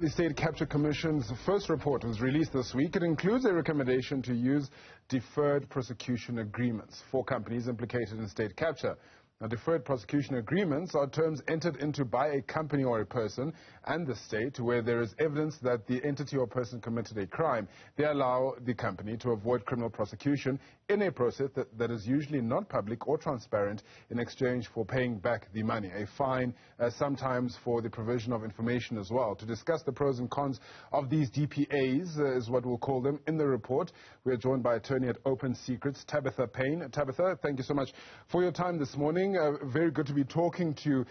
The State Capture Commission's first report was released this week. It includes a recommendation to use deferred prosecution agreements for companies implicated in state capture. Now, deferred prosecution agreements are terms entered into by a company or a person and the state where there is evidence that the entity or person committed a crime. They allow the company to avoid criminal prosecution in a process that is usually not public or transparent in exchange for paying back the money, a fine, sometimes for the provision of information as well. To discuss the pros and cons of these DPAs, is what we'll call them in the report, we are joined by attorney at Open Secrets, Tabitha Paine. Tabitha, thank you so much for your time this morning. Very good to be talking to you.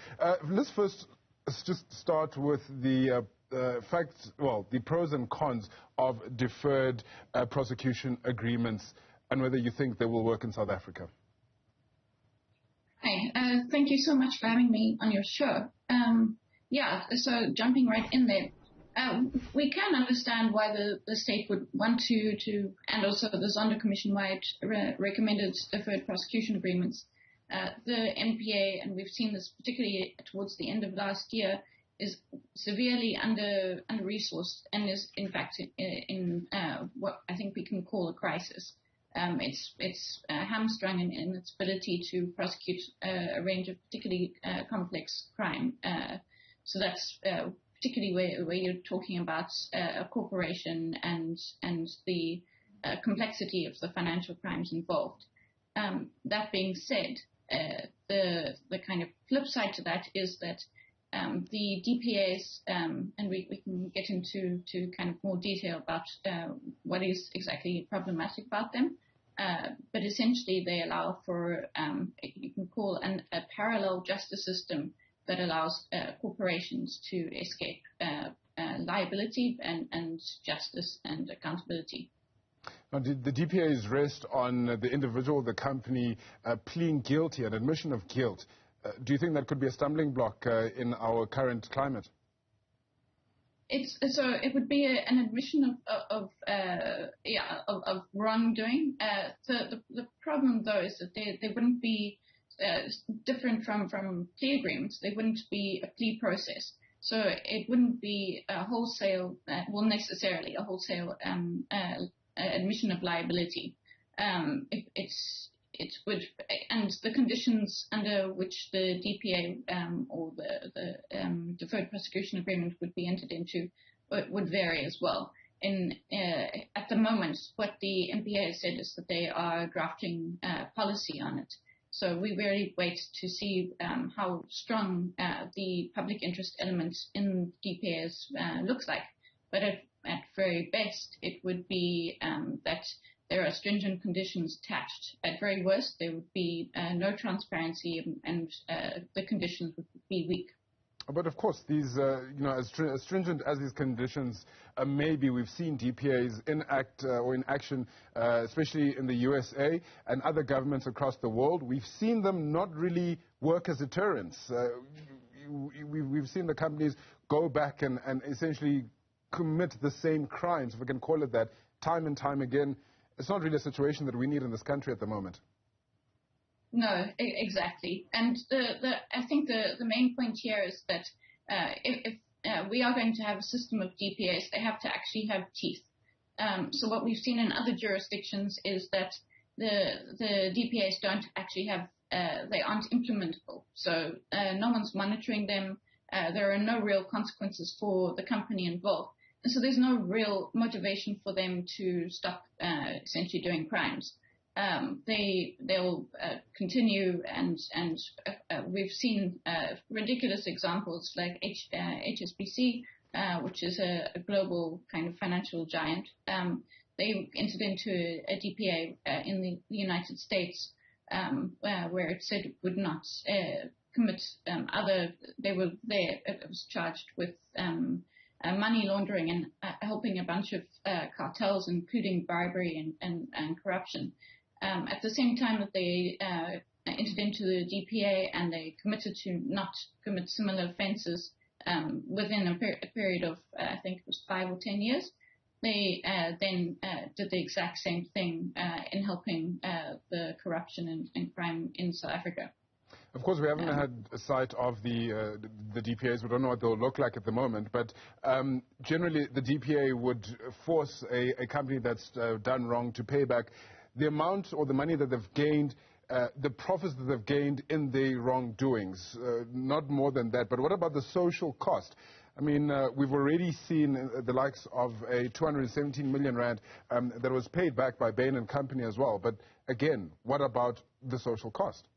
Let's first just start with the the pros and cons of deferred prosecution agreements and whether you think they will work in South Africa. Hi, thank you so much for having me on your show. So jumping right in there, we can understand why the state would want to and also the Zondo Commission-wide recommended deferred prosecution agreements. The NPA, and we've seen this particularly towards the end of last year, is severely under-resourced and is in fact in what I think we can call a crisis. It's hamstrung in its ability to prosecute a range of particularly complex crime. So that's particularly where you're talking about a corporation and the complexity of the financial crimes involved. That being said, the kind of flip side to that is that the DPAs, and we can get into kind of more detail about what is exactly problematic about them, but essentially they allow for, you can call a parallel justice system that allows corporations to escape liability and justice and accountability. Now, the DPAs rest on the individual, the company, pleading guilty, an admission of guilt. Do you think that could be a stumbling block in our current climate? So it would be an admission of wrongdoing. The problem, though, is that they wouldn't be different from plea agreements. They wouldn't be a plea process. So it wouldn't be a wholesale, necessarily a wholesale admission of liability. It would, and the conditions under which the DPA or the deferred prosecution agreement would be entered into would vary as well. At the moment, what the NPA has said is that they are drafting policy on it. So we really wait to see how strong the public interest element in DPAs looks like. But at very best, it would be that there are stringent conditions attached. At very worst, there would be no transparency and the conditions would be weak. But of course, these, as stringent as these conditions may be, we've seen DPAs in action, especially in the USA and other governments across the world. We've seen them not really work as deterrents. We've seen the companies go back and essentially commit the same crimes, if we can call it that, time and time again. It's not really a situation that we need in this country at the moment. No, exactly. And I think the main point here is that if we are going to have a system of DPAs, they have to actually have teeth. So what we've seen in other jurisdictions is that the DPAs don't actually have, they aren't implementable. So no one's monitoring them. There are no real consequences for the company involved. And so there's no real motivation for them to stop essentially doing crimes. They'll continue, and we've seen ridiculous examples like HSBC, which is a global kind of financial giant. They entered into a DPA in the United States where it said it would not commit they were there, it was charged with money laundering and helping a bunch of cartels, including bribery and corruption. At the same time that they entered into the DPA and they committed to not commit similar offences within a period of, I think it was 5 or 10 years, they then did the exact same thing in helping the corruption and crime in South Africa. Of course, we haven't had a sight of the DPAs. We don't know what they'll look like at the moment. But generally, the DPA would force a company that's done wrong to pay back the amount or the money that they've gained, the profits that they've gained in the wrongdoings, not more than that. But what about the social cost? I mean, we've already seen the likes of a 217 million rand that was paid back by Bain and Company as well. But again, what about the social cost?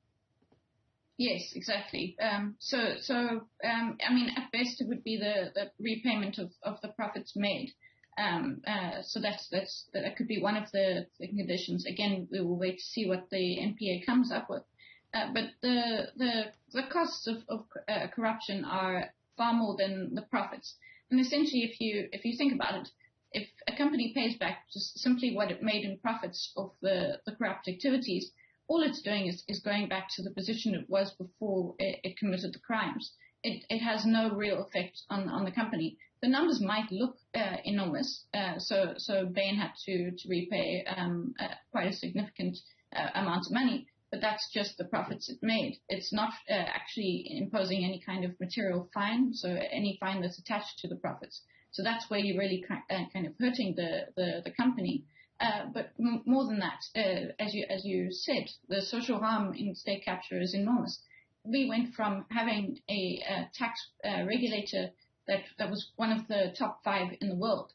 Yes, exactly. I mean, at best, it would be the repayment of the profits made. So that could be one of the conditions. Again, we will wait to see what the NPA comes up with. But the costs of corruption are far more than the profits. And essentially, if you think about it, if a company pays back just simply what it made in profits of the corrupt activities, all it's doing is going back to the position it was before it committed the crimes. It has no real effect on the company. The numbers might look enormous. So Bain had to repay quite a significant amount of money, but that's just the profits it made. It's not actually imposing any kind of material fine, so any fine that's attached to the profits. So that's where you're really kind of hurting the company. But more than that, as you said, the social harm in state capture is enormous. We went from having a tax regulator that was one of the top 5 in the world.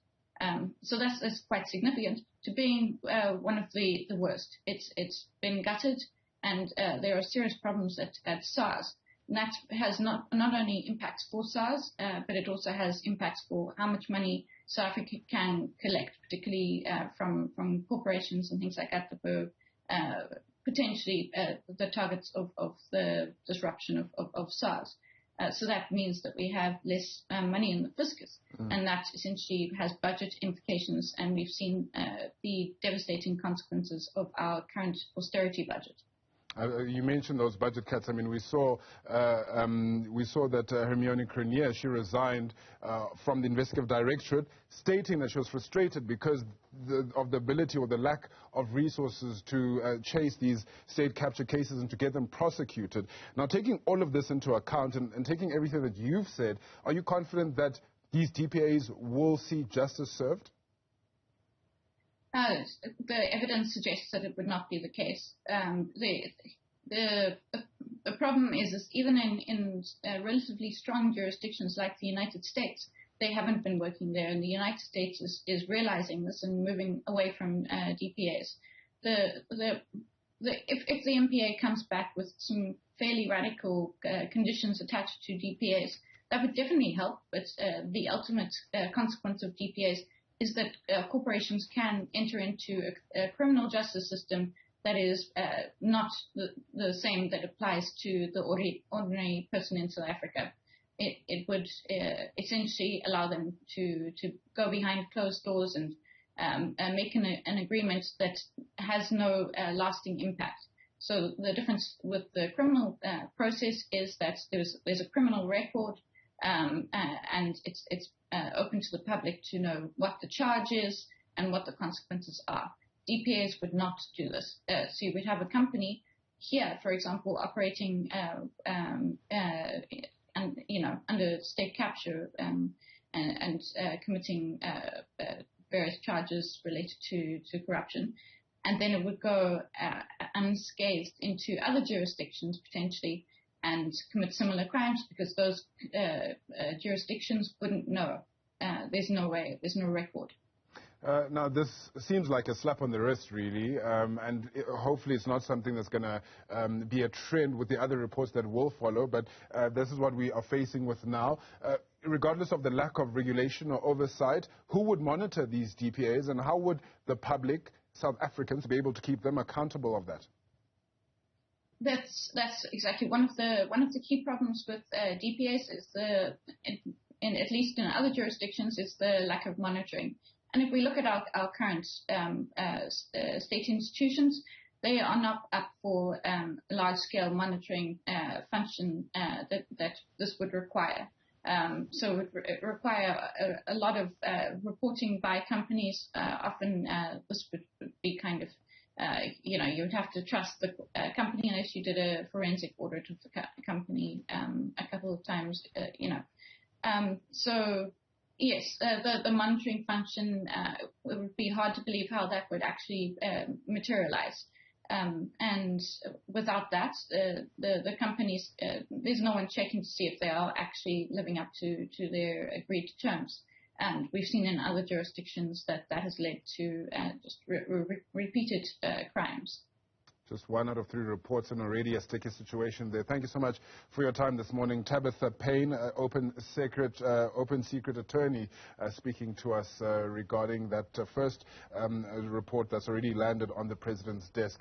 So that's quite significant, to being one of the worst. It's been gutted, and there are serious problems at SARS. And that has not only impacts for SARS, but it also has impacts for how much money South Africa can collect, particularly from corporations and things like that were potentially the targets of the disruption of SARS. So that means that we have less money in the fiscus, and that essentially has budget implications, and we've seen the devastating consequences of our current austerity budget. You mentioned those budget cuts. I mean, we saw that Hermione Crenier, she resigned from the investigative directorate, stating that she was frustrated because of the ability or the lack of resources to chase these state capture cases and to get them prosecuted. Now, taking all of this into account and taking everything that you've said, are you confident that these DPAs will see justice served? The evidence suggests that it would not be the case. The problem is even in relatively strong jurisdictions like the United States, they haven't been working there, and the United States is realizing this and moving away from DPAs. If the MPA comes back with some fairly radical conditions attached to DPAs, that would definitely help, but the ultimate consequence of DPAs is that corporations can enter into a criminal justice system that is not the same that applies to the ordinary person in South Africa. It would essentially allow them to go behind closed doors and make an agreement that has no lasting impact. So the difference with the criminal process is that there's a criminal record, and it's open to the public to know what the charge is and what the consequences are. DPAs would not do this. So you would have a company here, for example, operating under state capture and committing various charges related to corruption, and then it would go unscathed into other jurisdictions potentially and commit similar crimes because those jurisdictions wouldn't know. There's no way, there's no record. Now, this seems like a slap on the wrist, really, and hopefully it's not something that's going to be a trend with the other reports that will follow, but this is what we are facing with now. Regardless of the lack of regulation or oversight, who would monitor these DPAs, and how would the public, South Africans, be able to keep them accountable of that? That's exactly one of the key problems with DPAs is at least in other jurisdictions, is the lack of monitoring. And if we look at our current state institutions, they are not up for large-scale monitoring function that this would require. So it would require a lot of reporting by companies. Often this would be kind of you would have to trust the company unless you did a forensic audit of the company a couple of times, So, yes, the monitoring function, it would be hard to believe how that would actually materialize. And without that, the companies, there's no one checking to see if they are actually living up to their agreed terms. And we've seen in other jurisdictions that has led to just repeated crimes. Just 1 out of 3 reports, and already a sticky situation there. Thank you so much for your time this morning. Tabitha Paine, Open Secret attorney, speaking to us regarding that first report that's already landed on the President's desk.